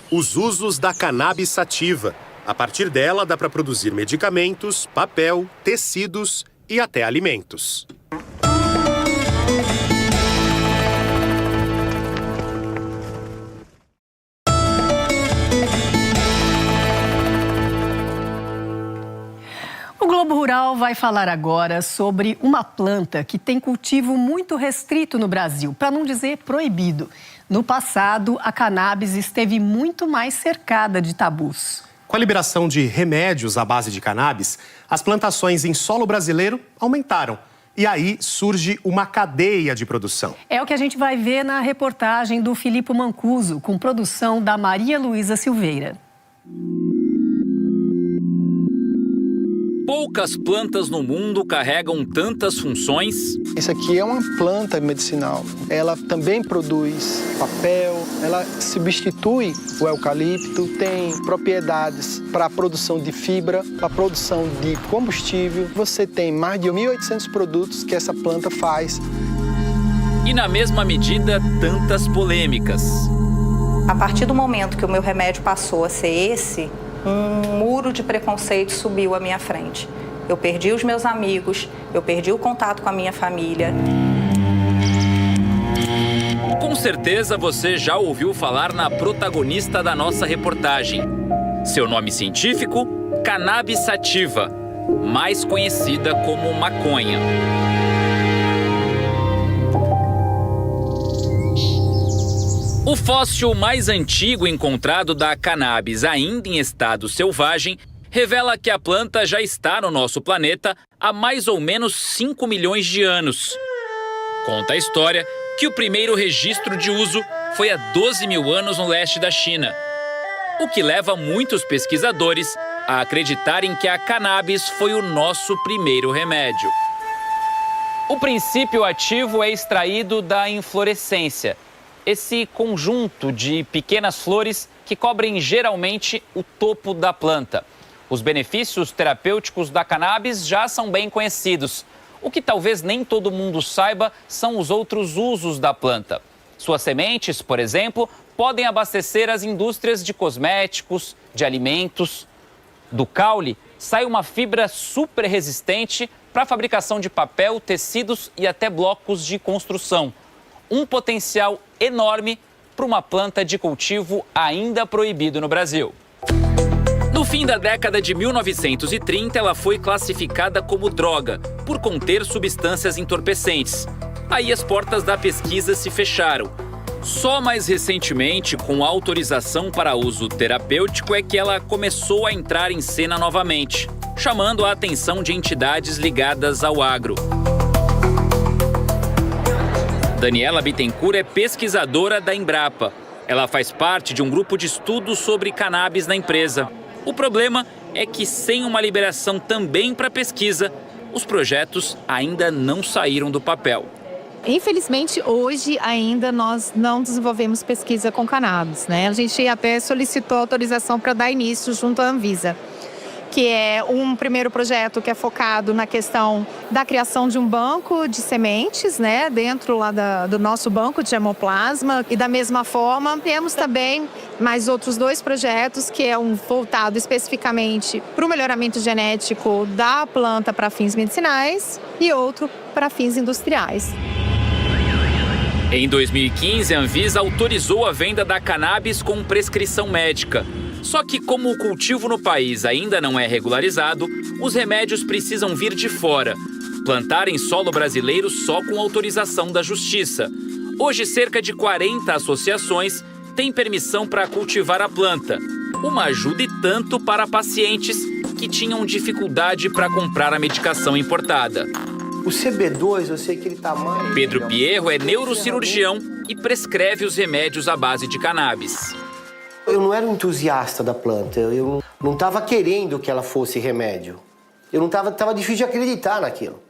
os usos da cannabis sativa. A partir dela, dá para produzir medicamentos, papel, tecidos e até alimentos. O Globo Rural vai falar agora sobre uma planta que tem cultivo muito restrito no Brasil, para não dizer proibido. No passado, a cannabis esteve muito mais cercada de tabus. Com a liberação de remédios à base de cannabis, as plantações em solo brasileiro aumentaram. E aí surge uma cadeia de produção. É o que a gente vai ver na reportagem do Filipe Mancuso, com produção da Maria Luísa Silveira. Poucas plantas no mundo carregam tantas funções. Isso aqui é uma planta medicinal. Ela também produz papel, ela substitui o eucalipto, tem propriedades para a produção de fibra, para a produção de combustível. Você tem mais de 1.800 produtos que essa planta faz. E na mesma medida, tantas polêmicas. A partir do momento que o meu remédio passou a ser esse, um muro de preconceito subiu à minha frente. Eu perdi os meus amigos, eu perdi o contato com a minha família. Com certeza você já ouviu falar na protagonista da nossa reportagem. Seu nome científico? Cannabis sativa, mais conhecida como maconha. O fóssil mais antigo encontrado da cannabis ainda em estado selvagem revela que a planta já está no nosso planeta há mais ou menos 5 milhões de anos. Conta a história que o primeiro registro de uso foi há 12 mil anos no leste da China, o que leva muitos pesquisadores a acreditarem que a cannabis foi o nosso primeiro remédio. O princípio ativo é extraído da inflorescência, esse conjunto de pequenas flores que cobrem geralmente o topo da planta. Os benefícios terapêuticos da cannabis já são bem conhecidos. O que talvez nem todo mundo saiba são os outros usos da planta. Suas sementes, por exemplo, podem abastecer as indústrias de cosméticos, de alimentos. Do caule sai uma fibra super resistente para a fabricação de papel, tecidos e até blocos de construção. Um potencial enorme para uma planta de cultivo ainda proibido no Brasil. No fim da década de 1930, ela foi classificada como droga, por conter substâncias entorpecentes. Aí as portas da pesquisa se fecharam. Só mais recentemente, com autorização para uso terapêutico, é que ela começou a entrar em cena novamente, chamando a atenção de entidades ligadas ao agro. Daniela Bittencourt é pesquisadora da Embrapa. Ela faz parte de um grupo de estudos sobre cannabis na empresa. O problema é que, sem uma liberação também para pesquisa, os projetos ainda não saíram do papel. Infelizmente, hoje ainda nós não desenvolvemos pesquisa com cannabis, né? A gente até solicitou autorização para dar início junto à Anvisa, que é um primeiro projeto que é focado na questão da criação de um banco de sementes, né, dentro lá do nosso banco de germoplasma. E da mesma forma, temos também mais outros 2 projetos, que é um voltado especificamente para o melhoramento genético da planta para fins medicinais e outro para fins industriais. Em 2015, a Anvisa autorizou a venda da cannabis com prescrição médica. Só que, como o cultivo no país ainda não é regularizado, os remédios precisam vir de fora. Plantar em solo brasileiro só com autorização da Justiça. Hoje, cerca de 40 associações têm permissão para cultivar a planta. Uma ajuda e tanto para pacientes que tinham dificuldade para comprar a medicação importada. O CB2, eu sei que ele está mais... Pedro Pierro é neurocirurgião e prescreve os remédios à base de cannabis. Eu não era um entusiasta da planta, eu não estava querendo que ela fosse remédio. Eu não estava difícil de acreditar naquilo.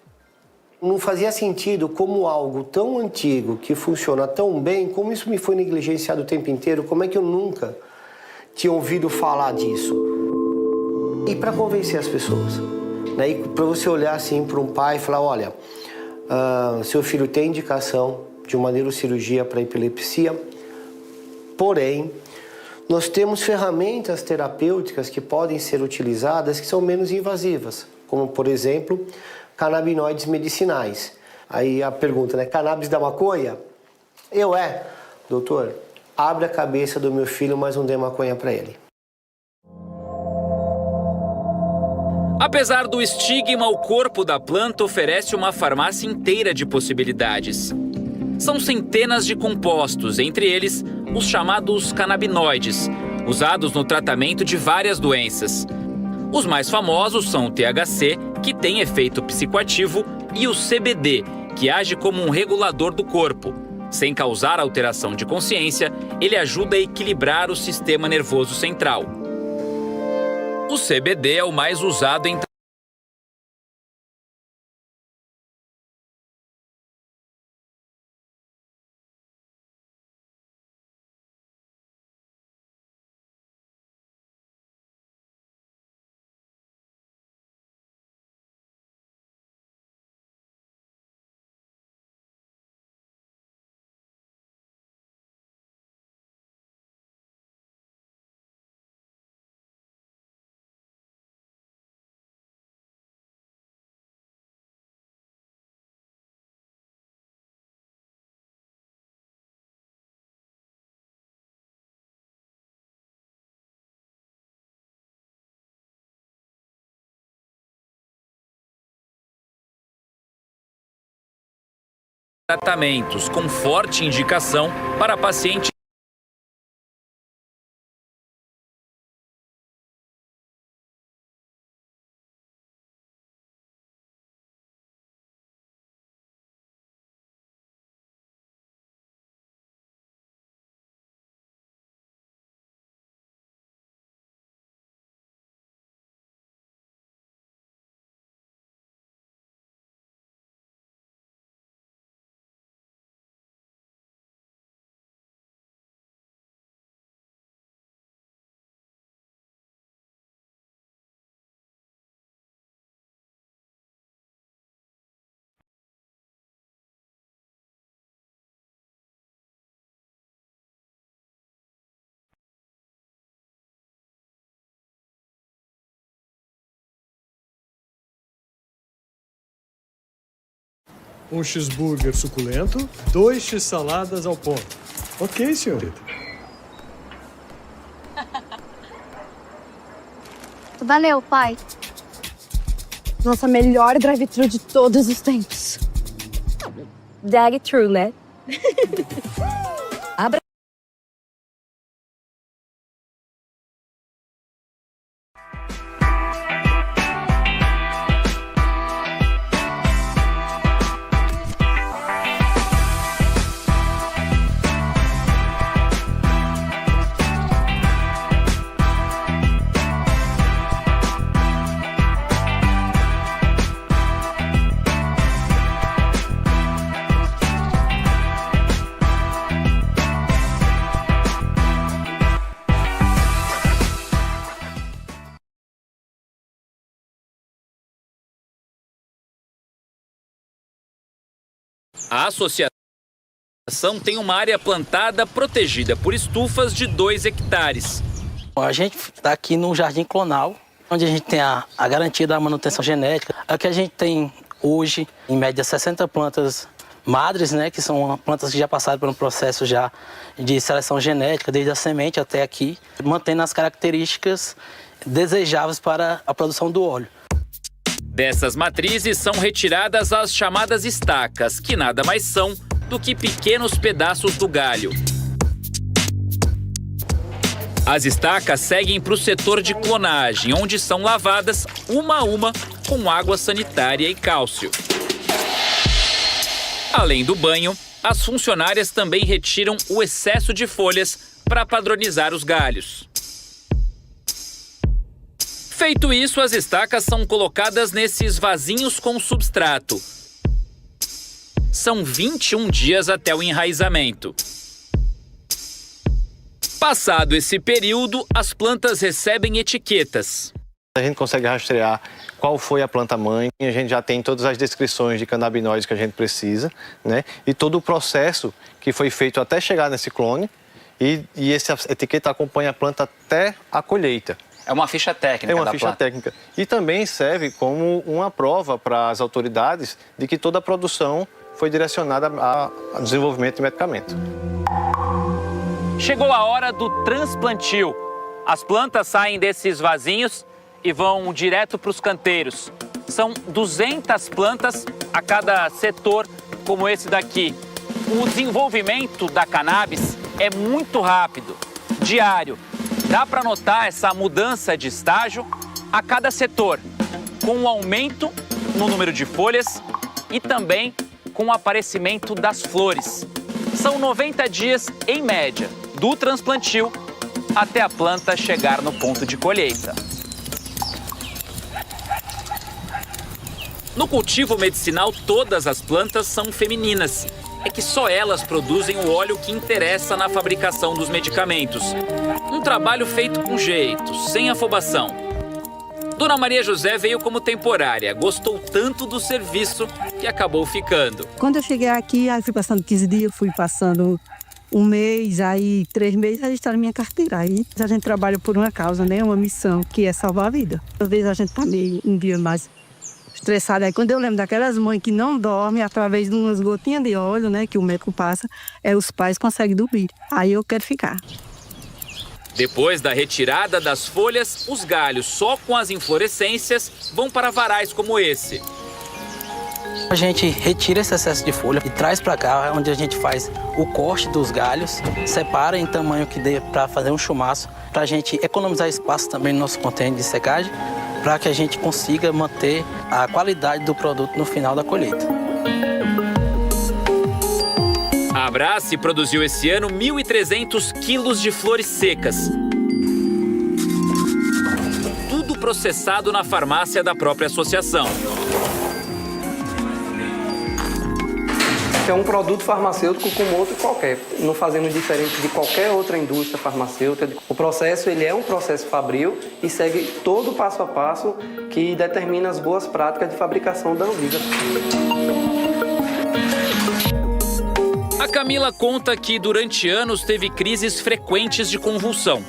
Não fazia sentido como algo tão antigo, que funciona tão bem, como isso me foi negligenciado o tempo inteiro, como é que eu nunca tinha ouvido falar disso? E para convencer as pessoas, né? Para você olhar assim para um pai e falar, olha, seu filho tem indicação de uma neurocirurgia para epilepsia, porém, Nós temos ferramentas terapêuticas que podem ser utilizadas que são menos invasivas, como, por exemplo, canabinoides medicinais. Aí a pergunta, né? Cannabis da maconha? Doutor, abre a cabeça do meu filho, mas não dê maconha para ele. Apesar do estigma, o corpo da planta oferece uma farmácia inteira de possibilidades. São centenas de compostos, entre eles os chamados canabinoides, usados no tratamento de várias doenças. Os mais famosos são o THC, que tem efeito psicoativo, e o CBD, que age como um regulador do corpo. Sem causar alteração de consciência, ele ajuda a equilibrar o sistema nervoso central. O CBD é o mais usado em tratamentos com forte indicação para pacientes um cheeseburger suculento, 2 x-saladas ao ponto. Ok, senhorita. Valeu, pai. Nossa melhor drive-thru de todos os tempos. Drive-thru, né? Abra. A associação tem uma área plantada protegida por estufas de 2 hectares. A gente está aqui no Jardim Clonal, onde a gente tem a garantia da manutenção genética. Aqui a gente tem hoje, em média, 60 plantas madres, né, que são plantas que já passaram por um processo já de seleção genética, desde a semente até aqui, mantendo as características desejáveis para a produção do óleo. Dessas matrizes são retiradas as chamadas estacas, que nada mais são do que pequenos pedaços do galho. As estacas seguem para o setor de clonagem, onde são lavadas uma a uma com água sanitária e cálcio. Além do banho, as funcionárias também retiram o excesso de folhas para padronizar os galhos. Feito isso, as estacas são colocadas nesses vasinhos com substrato. São 21 dias até o enraizamento. Passado esse período, as plantas recebem etiquetas. A gente consegue rastrear qual foi a planta-mãe, a gente já tem todas as descrições de canabinoides que a gente precisa, né? E todo o processo que foi feito até chegar nesse clone, e essa etiqueta acompanha a planta até a colheita. É uma ficha técnica É uma da ficha planta. técnica. E também serve como uma prova para as autoridades de que toda a produção foi direcionada ao desenvolvimento de medicamento. Chegou a hora do transplantio. As plantas saem desses vasinhos e vão direto para os canteiros. São 200 plantas a cada setor, como esse daqui. O desenvolvimento da cannabis é muito rápido, diário. Dá para notar essa mudança de estágio a cada setor, com um aumento no número de folhas e também com o aparecimento das flores. São 90 dias, em média, do transplantio até a planta chegar no ponto de colheita. No cultivo medicinal, todas as plantas são femininas. É que só elas produzem o óleo que interessa na fabricação dos medicamentos. Um trabalho feito com jeito, sem afobação. Dona Maria José veio como temporária, gostou tanto do serviço que acabou ficando. Quando eu cheguei aqui, aí fui passando 15 dias, fui passando um mês, aí 3 meses, aí está na minha carteira. Aí a gente trabalha por uma causa, né? Uma missão, que é salvar a vida. Às vezes a gente está meio um dia mais estressada. Aí quando eu lembro daquelas mães que não dormem através de umas gotinhas de óleo, né, que o médico passa, os pais conseguem dormir. Aí eu quero ficar. Depois da retirada das folhas, os galhos só com as inflorescências vão para varais como esse. A gente retira esse excesso de folha e traz para cá, onde a gente faz o corte dos galhos, separa em tamanho que dê para fazer um chumaço, para a gente economizar espaço também no nosso container de secagem, para que a gente consiga manter a qualidade do produto no final da colheita. A Abrace produziu esse ano 1.300 quilos de flores secas. Tudo processado na farmácia da própria associação. É um produto farmacêutico como outro qualquer, não fazendo diferente de qualquer outra indústria farmacêutica. O processo ele é um processo fabril e segue todo o passo a passo que determina as boas práticas de fabricação da Anvisa. A Camila conta que durante anos teve crises frequentes de convulsão.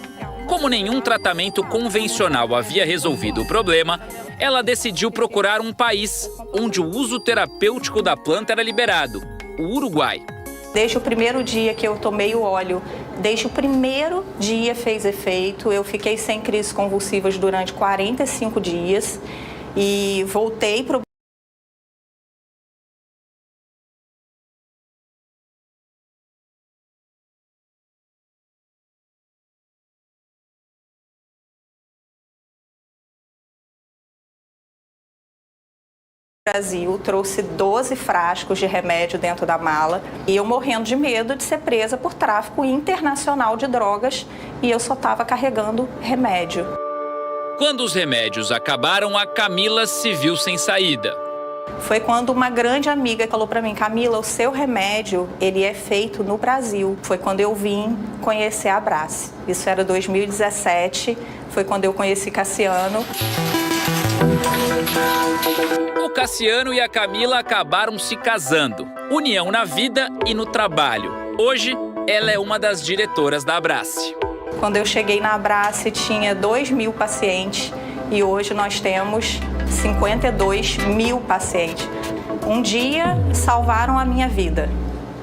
Como nenhum tratamento convencional havia resolvido o problema, ela decidiu procurar um país onde o uso terapêutico da planta era liberado, o Uruguai. Desde o primeiro dia que eu tomei o óleo, desde o primeiro dia fez efeito. Eu fiquei sem crises convulsivas durante 45 dias e voltei para o Brasil, trouxe 12 frascos de remédio dentro da mala e eu morrendo de medo de ser presa por tráfico internacional de drogas e eu só estava carregando remédio. Quando os remédios acabaram, a Camila se viu sem saída. Foi quando uma grande amiga falou para mim: Camila, o seu remédio, ele é feito no Brasil. Foi quando eu vim conhecer a Abrace. Isso era 2017, foi quando eu conheci Cassiano. O Cassiano e a Camila acabaram se casando. União na vida e no trabalho. Hoje, ela é uma das diretoras da Abrace. Quando eu cheguei na Abrace, tinha 2.000 pacientes e hoje nós temos 52.000 pacientes. Um dia salvaram a minha vida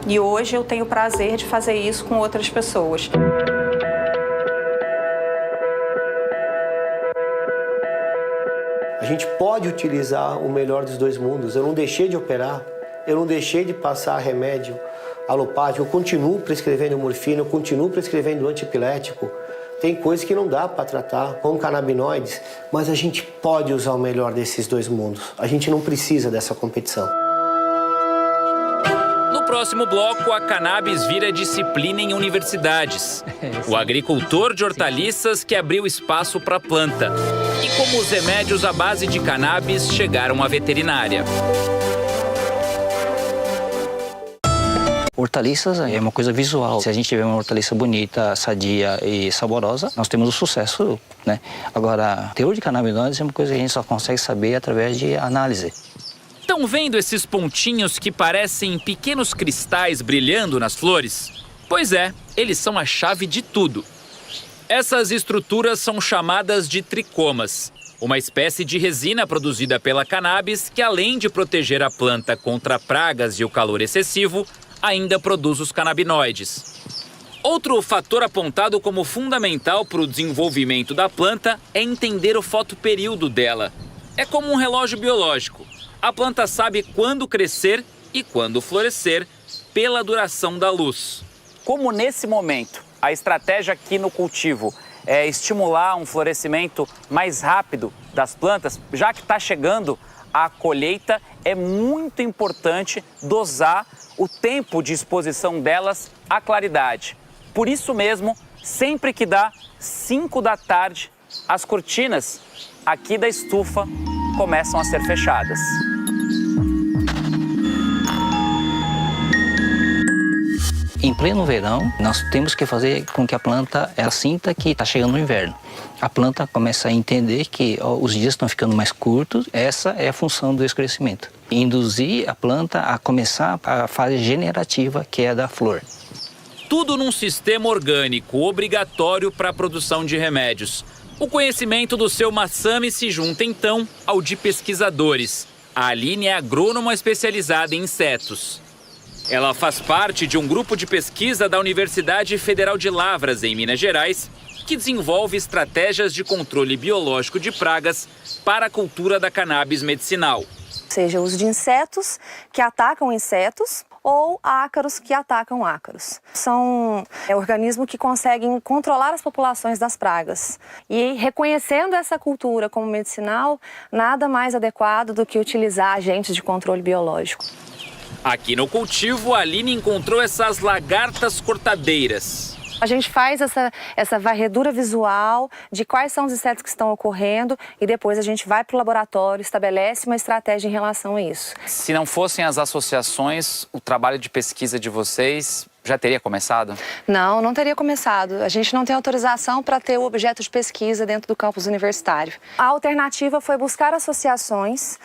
e hoje eu tenho o prazer de fazer isso com outras pessoas. A gente pode utilizar o melhor dos dois mundos. Eu não deixei de operar, eu não deixei de passar remédio alopático, eu continuo prescrevendo morfina, eu continuo prescrevendo antiepilético. Tem coisas que não dá para tratar com canabinoides, mas a gente pode usar o melhor desses dois mundos. A gente não precisa dessa competição. No próximo bloco, a cannabis vira disciplina em universidades. O agricultor de hortaliças que abriu espaço para a planta. E como os remédios à base de cannabis chegaram à veterinária. Hortaliças é uma coisa visual. Se a gente tiver uma hortaliça bonita, sadia e saborosa, nós temos o sucesso, né? Agora, teor de canabinoides é uma coisa que a gente só consegue saber através de análise. Estão vendo esses pontinhos que parecem pequenos cristais brilhando nas flores? Pois é, eles são a chave de tudo. Essas estruturas são chamadas de tricomas, uma espécie de resina produzida pela cannabis que, além de proteger a planta contra pragas e o calor excessivo, ainda produz os canabinoides. Outro fator apontado como fundamental para o desenvolvimento da planta é entender o fotoperíodo dela. É como um relógio biológico. A planta sabe quando crescer e quando florescer pela duração da luz. Como nesse momento a estratégia aqui no cultivo é estimular um florescimento mais rápido das plantas, já que está chegando a colheita, é muito importante dosar o tempo de exposição delas à claridade. Por isso mesmo, sempre que dá 5 da tarde, as cortinas aqui da estufa começam a ser fechadas. Em pleno verão, nós temos que fazer com que a planta ela sinta que está chegando o inverno. A planta começa a entender que os dias estão ficando mais curtos, essa é a função do crescimento. Induzir a planta a começar a fase generativa, que é a da flor. Tudo num sistema orgânico obrigatório para a produção de remédios. O conhecimento do seu Massami se junta então ao de pesquisadores. A Aline é agrônoma especializada em insetos. Ela faz parte de um grupo de pesquisa da Universidade Federal de Lavras, em Minas Gerais, que desenvolve estratégias de controle biológico de pragas para a cultura da cannabis medicinal. Seja uso de insetos que atacam insetos ou ácaros que atacam ácaros. São organismos que conseguem controlar as populações das pragas. E reconhecendo essa cultura como medicinal, nada mais adequado do que utilizar agentes de controle biológico. Aqui no cultivo, a Aline encontrou essas lagartas cortadeiras. A gente faz essa varredura visual de quais são os insetos que estão ocorrendo e depois a gente vai para o laboratório, estabelece uma estratégia em relação a isso. Se não fossem as associações, o trabalho de pesquisa de vocês já teria começado? Não, não teria começado. A gente não tem autorização para ter o objeto de pesquisa dentro do campus universitário. A alternativa foi buscar associações,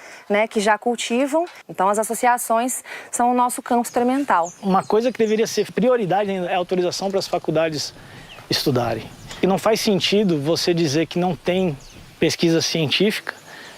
que já cultivam. Então, as associações são o nosso campo experimental. Uma coisa que deveria ser prioridade é a autorização para as faculdades estudarem. E não faz sentido você dizer que não tem pesquisa científica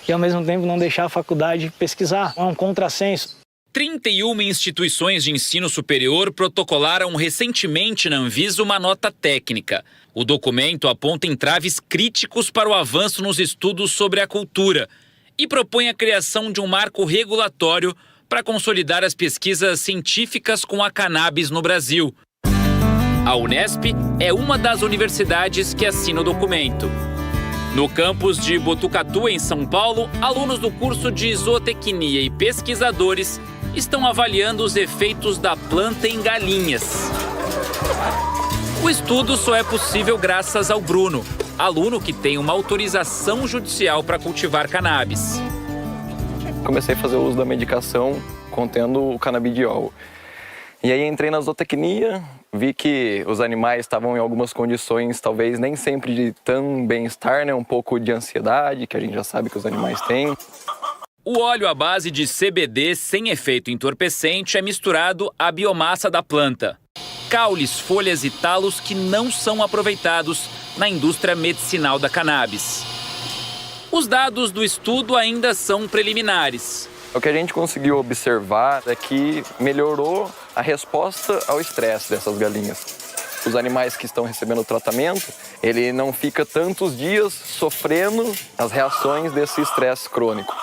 e, ao mesmo tempo, não deixar a faculdade pesquisar. É um contrassenso. 31 instituições de ensino superior protocolaram recentemente na Anvisa uma nota técnica. O documento aponta entraves críticos para o avanço nos estudos sobre a cultura e propõe a criação de um marco regulatório para consolidar as pesquisas científicas com a cannabis no Brasil. A Unesp é uma das universidades que assina o documento. No campus de Botucatu, em São Paulo, alunos do curso de zootecnia e pesquisadores estão avaliando os efeitos da planta em galinhas. O estudo só é possível graças ao Bruno, aluno que tem uma autorização judicial para cultivar cannabis. Comecei a fazer o uso da medicação contendo o canabidiol. E aí entrei na zootecnia, vi que os animais estavam em algumas condições, talvez nem sempre de tão bem-estar, um pouco de ansiedade, que a gente já sabe que os animais têm. O óleo à base de CBD sem efeito entorpecente é misturado à biomassa da planta. Caules, folhas e talos que não são aproveitados na indústria medicinal da cannabis. Os dados do estudo ainda são preliminares. O que a gente conseguiu observar é que melhorou a resposta ao estresse dessas galinhas. Os animais que estão recebendo o tratamento, ele não fica tantos dias sofrendo as reações desse estresse crônico.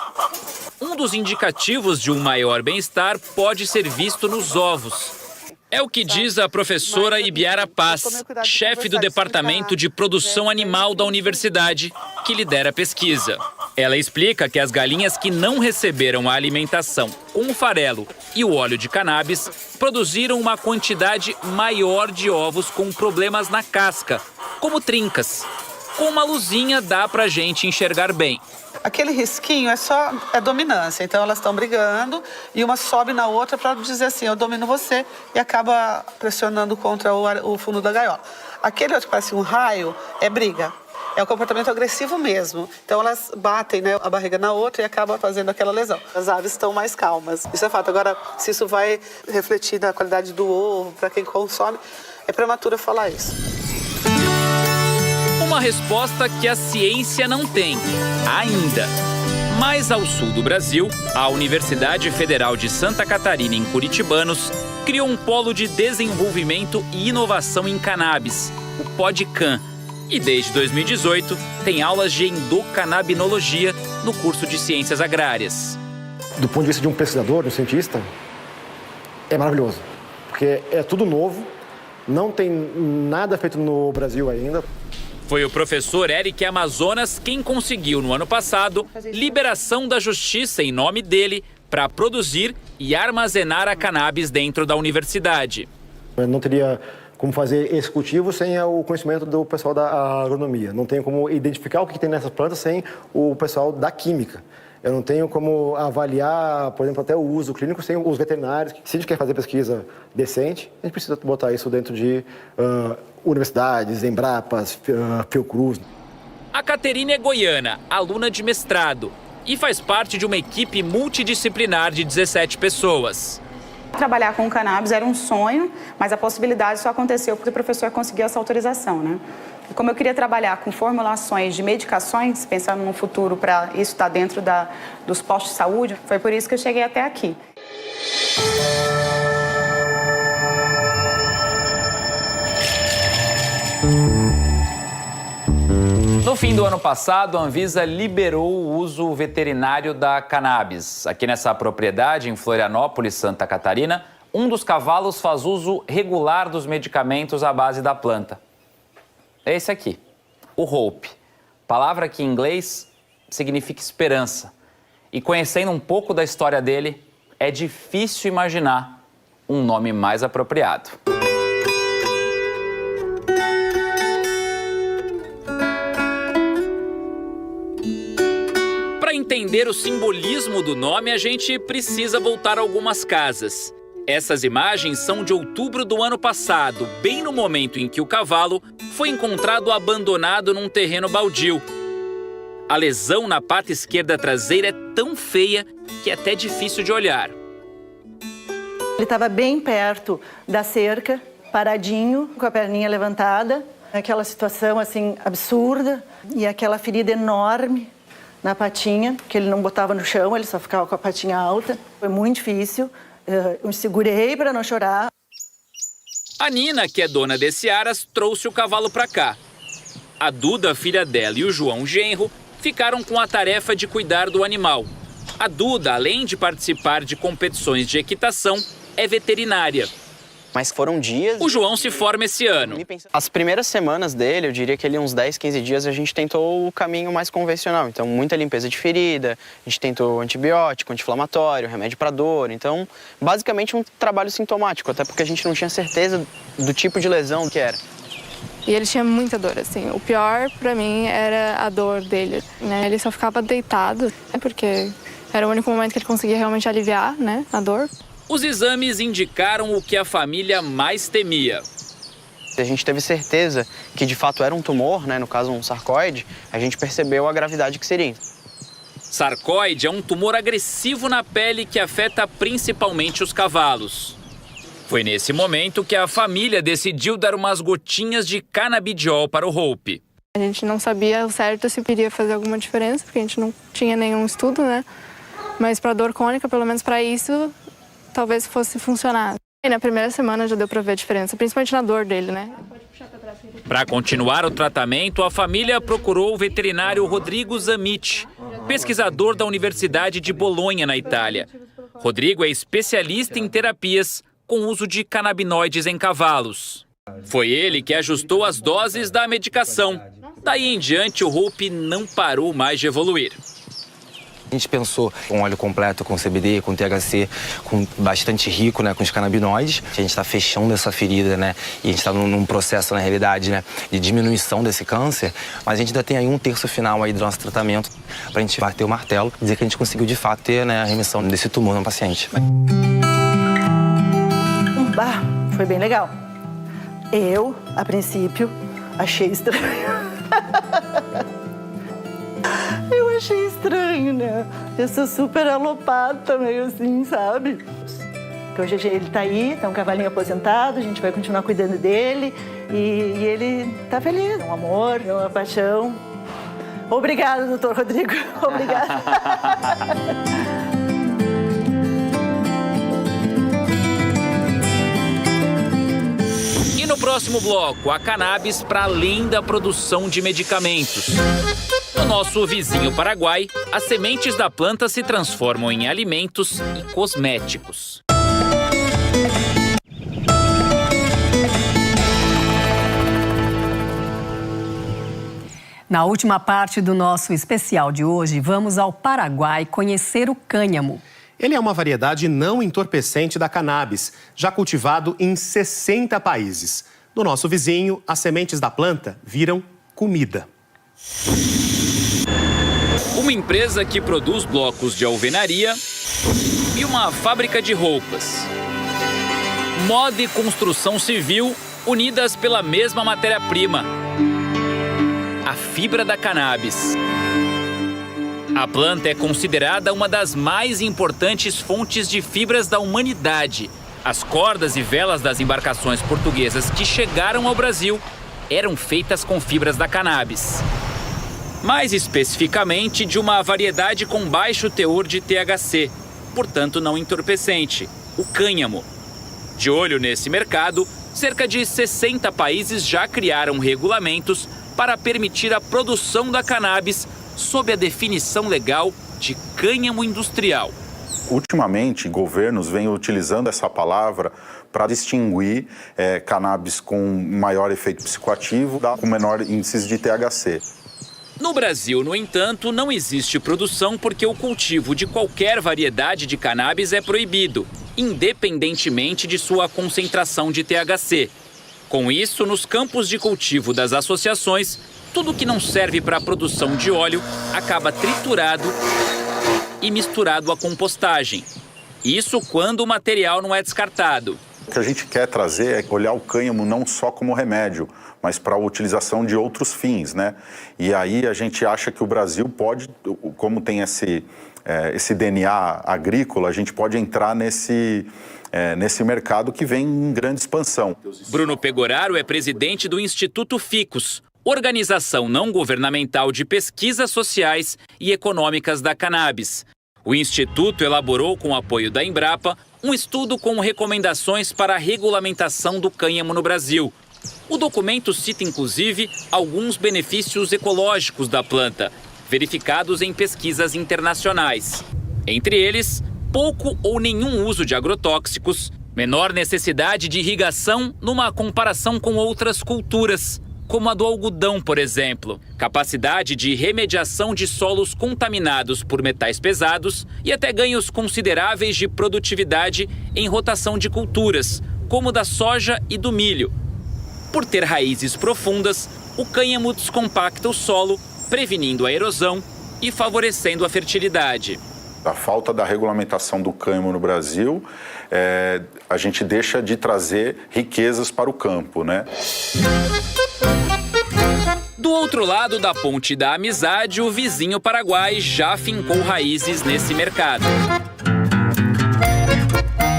Um dos indicativos de um maior bem-estar pode ser visto nos ovos. É o que diz a professora Ibiara Paz, chefe do Departamento de Produção Animal da universidade, que lidera a pesquisa. Ela explica que as galinhas que não receberam a alimentação com o farelo e o óleo de cannabis produziram uma quantidade maior de ovos com problemas na casca, como trincas. Com uma luzinha dá pra gente enxergar bem. Aquele risquinho é dominância, então elas estão brigando e uma sobe na outra para dizer assim, eu domino você, e acaba pressionando contra o fundo da gaiola. Aquele outro que parece um raio é briga, é um comportamento agressivo mesmo. Então elas batem a barriga na outra e acaba fazendo aquela lesão. As aves estão mais calmas, isso é fato. Agora, se isso vai refletir na qualidade do ovo para quem consome, É prematuro falar isso. Uma resposta que a ciência não tem, ainda. Mais ao sul do Brasil, a Universidade Federal de Santa Catarina, em Curitibanos, criou um polo de desenvolvimento e inovação em cannabis, o PodCan. E desde 2018, tem aulas de endocannabinologia no curso de Ciências Agrárias. Do ponto de vista de um pesquisador, de um cientista, é maravilhoso. Porque é tudo novo, não tem nada feito no Brasil ainda. Foi o professor Eric Amazonas quem conseguiu, no ano passado, liberação da justiça em nome dele para produzir e armazenar a cannabis dentro da universidade. Eu não teria como fazer esse cultivo sem o conhecimento do pessoal da agronomia. Não tenho como identificar o que tem nessas plantas sem o pessoal da química. Eu não tenho como avaliar, por exemplo, até o uso clínico sem os veterinários. Se a gente quer fazer pesquisa decente, a gente precisa botar isso dentro de universidades, Embrapas, Fiocruz. A Caterina é goiana, aluna de mestrado, e faz parte de uma equipe multidisciplinar de 17 pessoas. Trabalhar com cannabis era um sonho, mas a possibilidade só aconteceu porque o professor conseguiu essa autorização, né? E como eu queria trabalhar com formulações de medicações, pensando no futuro para isso estar dentro dos postos de saúde, foi por isso que eu cheguei até aqui. No fim do ano passado, a Anvisa liberou o uso veterinário da cannabis. Aqui nessa propriedade, em Florianópolis, Santa Catarina, um dos cavalos faz uso regular dos medicamentos à base da planta. É esse aqui, o Hope. Palavra que em inglês significa esperança. E conhecendo um pouco da história dele, é difícil imaginar um nome mais apropriado. Para entender o simbolismo do nome, a gente precisa voltar a algumas casas. Essas imagens são de outubro do ano passado, bem no momento em que o cavalo foi encontrado abandonado num terreno baldio. A lesão na pata esquerda traseira é tão feia que é até difícil de olhar. Ele estava bem perto da cerca, paradinho, com a perninha levantada, aquela situação assim absurda e aquela ferida enorme na patinha, que ele não botava no chão, ele só ficava com a patinha alta. Foi muito difícil, eu me segurei para não chorar. A Nina, que é dona desse aras, trouxe o cavalo para cá. A Duda, filha dela, e o João, genro, ficaram com a tarefa de cuidar do animal. A Duda, além de participar de competições de equitação, é veterinária. Mas foram dias... O João se forma esse ano. As primeiras semanas dele, eu diria que ali uns 10, 15 dias, a gente tentou o caminho mais convencional. Então, muita limpeza de ferida, a gente tentou antibiótico, anti-inflamatório, remédio para dor. Então, basicamente um trabalho sintomático, até porque a gente não tinha certeza do tipo de lesão que era. E ele tinha muita dor, assim. O pior pra mim era a dor dele, né? Ele só ficava deitado, porque era o único momento que ele conseguia realmente aliviar, né, a dor. Os exames indicaram o que a família mais temia. A gente teve certeza que de fato era um tumor, né, no caso um sarcoide, a gente percebeu a gravidade que seria. Sarcoide é um tumor agressivo na pele que afeta principalmente os cavalos. Foi nesse momento que a família decidiu dar umas gotinhas de canabidiol para o Hope. A gente não sabia ao certo se iria fazer alguma diferença, porque a gente não tinha nenhum estudo, né? Mas para dor crônica, pelo menos para isso, talvez fosse funcionar. E na primeira semana já deu para ver a diferença, principalmente na dor dele, né? Para continuar o tratamento, a família procurou o veterinário Rodrigo Zamit, pesquisador da Universidade de Bolonha, na Itália. Rodrigo é especialista em terapias com uso de canabinoides em cavalos. Foi ele que ajustou as doses da medicação. Daí em diante, o Hope não parou mais de evoluir. A gente pensou um óleo completo com CBD, com THC, com bastante rico, né, com os canabinoides. A gente está fechando essa ferida, né, e a gente está num processo, na realidade, né, de diminuição desse câncer. Mas a gente ainda tem aí um terço final aí do nosso tratamento para a gente bater o martelo e dizer que a gente conseguiu, de fato, ter, né, a remissão desse tumor no paciente. Bah, foi bem legal. Eu, a princípio, achei estranho. Eu achei estranho, né? Eu sou super alopata, meio assim, sabe? porque hoje ele está aí, está um cavalinho aposentado, a gente vai continuar cuidando dele e ele está feliz, é um amor, é uma paixão. Obrigada, doutor Rodrigo. Obrigada. E no próximo bloco, a cannabis para além da produção de medicamentos. No nosso vizinho Paraguai, as sementes da planta se transformam em alimentos e cosméticos. Na última parte do nosso especial de hoje, vamos ao Paraguai conhecer o cânhamo. Ele é uma variedade não entorpecente da cannabis, já cultivado em 60 países. No nosso vizinho, as sementes da planta viram comida. Uma empresa que produz blocos de alvenaria e uma fábrica de roupas. Moda e construção civil unidas pela mesma matéria-prima, a fibra da cannabis. A planta é considerada uma das mais importantes fontes de fibras da humanidade. As cordas e velas das embarcações portuguesas que chegaram ao Brasil eram feitas com fibras da cannabis. Mais especificamente de uma variedade com baixo teor de THC, portanto não entorpecente, o cânhamo. De olho nesse mercado, cerca de 60 países já criaram regulamentos para permitir a produção da cannabis sob a definição legal de cânhamo industrial. Ultimamente, governos vêm utilizando essa palavra para distinguir cannabis com maior efeito psicoativo com menor índices de THC. No Brasil, no entanto, não existe produção porque o cultivo de qualquer variedade de cannabis é proibido, independentemente de sua concentração de THC. Com isso, nos campos de cultivo das associações, tudo que não serve para a produção de óleo acaba triturado e misturado à compostagem. Isso quando o material não é descartado. O que a gente quer trazer é olhar o cânhamo não só como remédio, mas para a utilização de outros fins, né? E aí a gente acha que o Brasil pode, como tem esse DNA agrícola, a gente pode entrar nesse mercado que vem em grande expansão. Bruno Pegoraro é presidente do Instituto Ficus, organização não governamental de pesquisas sociais e econômicas da cannabis. O Instituto elaborou, com o apoio da Embrapa, um estudo com recomendações para a regulamentação do cânhamo no Brasil. O documento cita, inclusive, alguns benefícios ecológicos da planta, verificados em pesquisas internacionais. Entre eles, pouco ou nenhum uso de agrotóxicos, menor necessidade de irrigação numa comparação com outras culturas, como a do algodão, por exemplo, capacidade de remediação de solos contaminados por metais pesados e até ganhos consideráveis de produtividade em rotação de culturas, como da soja e do milho. Por ter raízes profundas, o cânhamo descompacta o solo, prevenindo a erosão e favorecendo a fertilidade. A falta da regulamentação do cânhamo no Brasil, a gente deixa de trazer riquezas para o campo, né? Do outro lado da ponte da amizade, o vizinho Paraguai já fincou raízes nesse mercado.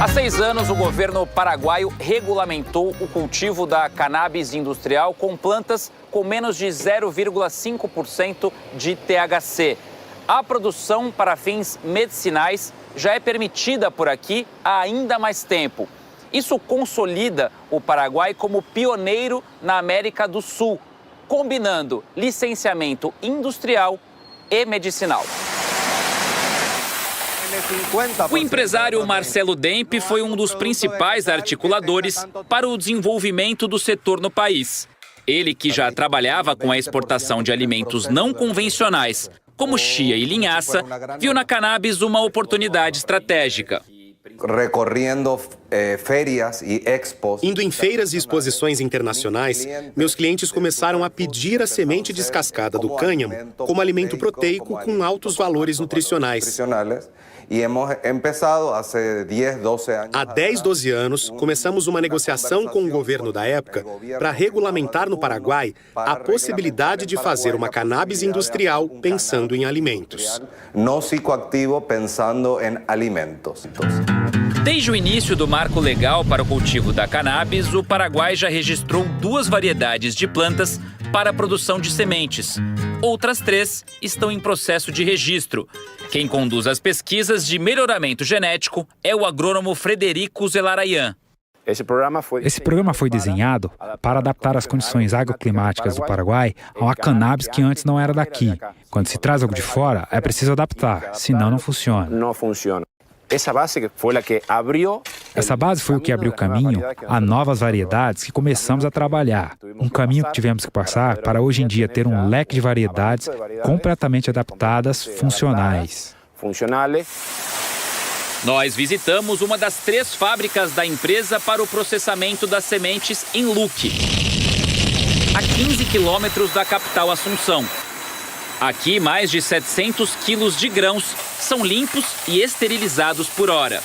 Há 6 anos, o governo paraguaio regulamentou o cultivo da cannabis industrial com plantas com menos de 0,5% de THC. A produção para fins medicinais já é permitida por aqui há ainda mais tempo. Isso consolida o Paraguai como pioneiro na América do Sul, combinando licenciamento industrial e medicinal. O empresário Marcelo Dempe foi um dos principais articuladores para o desenvolvimento do setor no país. Ele, que já trabalhava com a exportação de alimentos não convencionais, como chia e linhaça, viu na cannabis uma oportunidade estratégica. Indo em feiras e exposições internacionais, meus clientes começaram a pedir a semente descascada do cânhamo como alimento proteico com altos valores nutricionais. Há 10, 12 anos, começamos uma negociação com o governo da época para regulamentar no Paraguai a possibilidade de fazer uma cannabis industrial pensando em alimentos. Não psicoativo pensando em alimentos. Desde o início do marco legal para o cultivo da cannabis, o Paraguai já registrou 2 variedades de plantas para a produção de sementes. Outras 3 estão em processo de registro. Quem conduz as pesquisas de melhoramento genético é o agrônomo Frederico Zelarayan. Esse programa foi desenhado para adaptar as condições agroclimáticas do Paraguai a uma cannabis que antes não era daqui. Quando se traz algo de fora, é preciso adaptar, senão não funciona. Essa base foi o que abriu caminho a novas variedades que começamos a trabalhar. Um caminho que tivemos que passar para hoje em dia ter um leque de variedades completamente adaptadas, funcionais. Nós visitamos uma das 3 fábricas da empresa para o processamento das sementes em Luque, a 15 quilômetros da capital Assunção. Aqui, mais de 700 quilos de grãos são limpos e esterilizados por hora.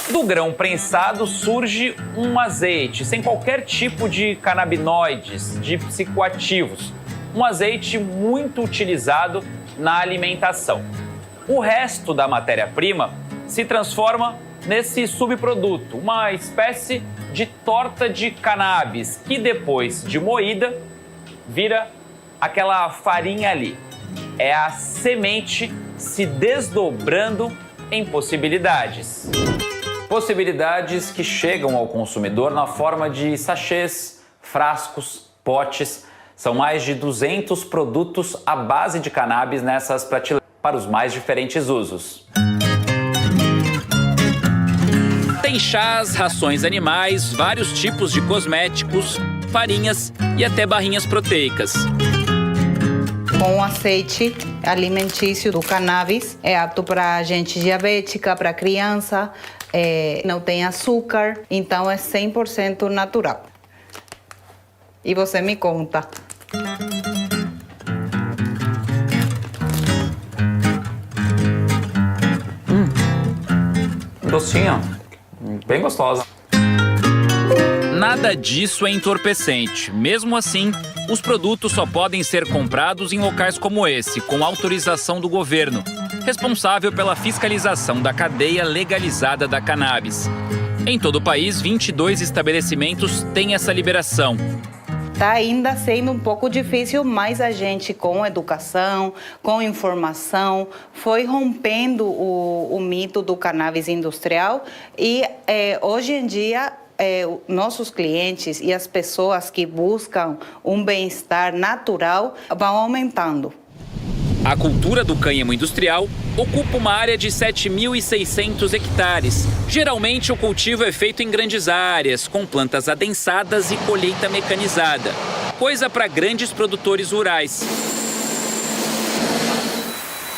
Do grão prensado surge um azeite, sem qualquer tipo de canabinoides, de psicoativos. Um azeite muito utilizado na alimentação. O resto da matéria-prima se transforma nesse subproduto, uma espécie de torta de cannabis, que depois de moída, vira aquela farinha ali. É a semente se desdobrando em possibilidades. Possibilidades que chegam ao consumidor na forma de sachês, frascos, potes. São mais de 200 produtos à base de cannabis nessas prateleiras para os mais diferentes usos. Tem chás, rações animais, vários tipos de cosméticos, farinhas e até barrinhas proteicas. Com o azeite alimentício do cannabis, é apto para gente diabética, para criança, não tem açúcar, então é 100% natural. E você me conta. Docinha, bem gostosa. Nada disso é entorpecente. Mesmo assim, os produtos só podem ser comprados em locais como esse, com autorização do governo, responsável pela fiscalização da cadeia legalizada da cannabis. Em todo o país, 22 estabelecimentos têm essa liberação. Está ainda sendo um pouco difícil, mas a gente, com educação, com informação, foi rompendo o mito do cannabis industrial e hoje em dia nossos clientes e as pessoas que buscam um bem-estar natural vão aumentando. A cultura do cânhamo industrial ocupa uma área de 7.600 hectares. Geralmente, o cultivo é feito em grandes áreas, com plantas adensadas e colheita mecanizada. Coisa para grandes produtores rurais.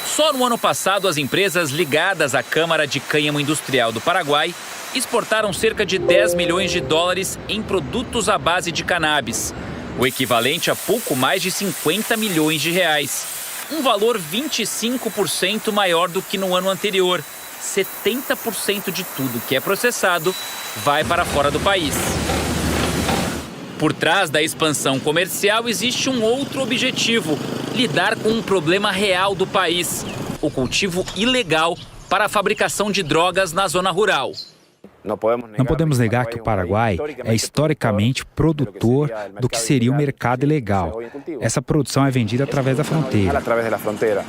Só no ano passado, as empresas ligadas à Câmara de Cânhamo Industrial do Paraguai exportaram cerca de 10 milhões de dólares em produtos à base de cannabis, o equivalente a pouco mais de 50 milhões de reais. Um valor 25% maior do que no ano anterior. 70% de tudo que é processado vai para fora do país. Por trás da expansão comercial existe um outro objetivo: lidar com um problema real do país: o cultivo ilegal para a fabricação de drogas na zona rural. Não podemos negar que o Paraguai é historicamente produtor do que seria o mercado ilegal. Essa produção é vendida através da fronteira.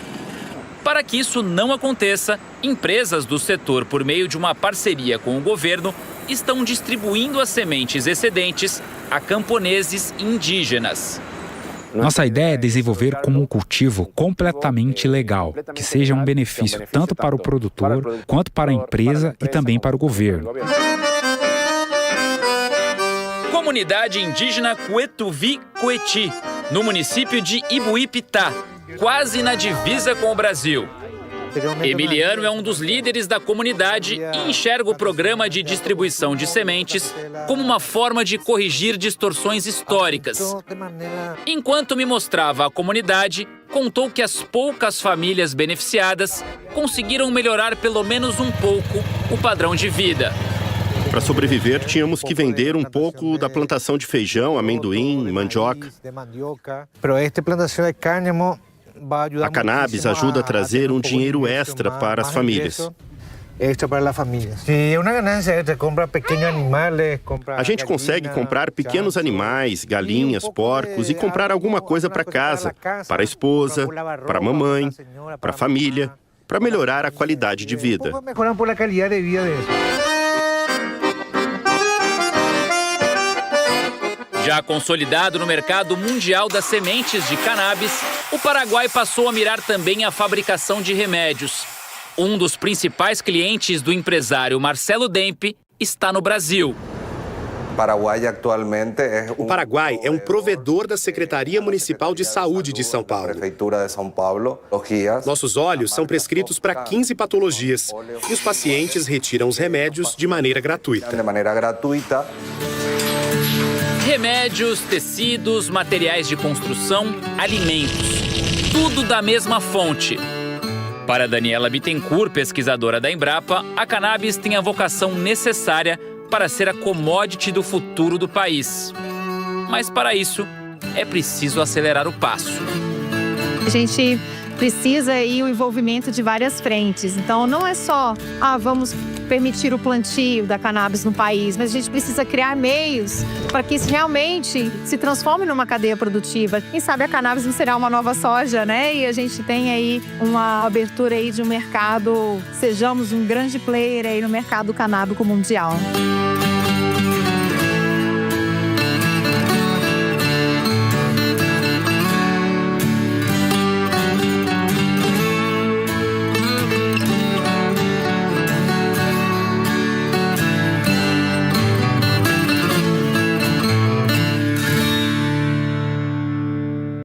Para que isso não aconteça, empresas do setor, por meio de uma parceria com o governo, estão distribuindo as sementes excedentes a camponeses indígenas. Nossa ideia é desenvolver como um cultivo completamente legal, que seja um benefício tanto para o produtor, quanto para a empresa e também para o governo. Comunidade indígena Cuetuvi-Coeti, no município de Ibuipitá, quase na divisa com o Brasil. Emiliano é um dos líderes da comunidade e enxerga o programa de distribuição de sementes como uma forma de corrigir distorções históricas. Enquanto me mostrava a comunidade, contou que as poucas famílias beneficiadas conseguiram melhorar pelo menos um pouco o padrão de vida. Para sobreviver, tínhamos que vender um pouco da plantação de feijão, amendoim, mandioca. Pero esta plantação de cânhamo A cannabis ajuda a trazer um dinheiro extra para as famílias. A gente consegue comprar pequenos animais, galinhas, porcos e comprar alguma coisa para casa, para a esposa, para a mamãe, para a família, para melhorar a qualidade de vida. Já consolidado no mercado mundial das sementes de cannabis, o Paraguai passou a mirar também a fabricação de remédios. Um dos principais clientes do empresário Marcelo Dempe está no Brasil. O Paraguai é um provedor da Secretaria Municipal de Saúde de São Paulo. Nossos óleos são prescritos para 15 patologias e os pacientes retiram os remédios de maneira gratuita. Remédios, tecidos, materiais de construção, alimentos. Tudo da mesma fonte. Para Daniela Bittencourt, pesquisadora da Embrapa, a cannabis tem a vocação necessária para ser a commodity do futuro do país. Mas para isso, é preciso acelerar o passo. A gente precisa aí o envolvimento de várias frentes. Então não é só, vamos permitir o plantio da cannabis no país, mas a gente precisa criar meios para que isso realmente se transforme numa cadeia produtiva. Quem sabe a cannabis não será uma nova soja, né? E a gente tem aí uma abertura aí de um mercado, sejamos um grande player aí no mercado canábico mundial.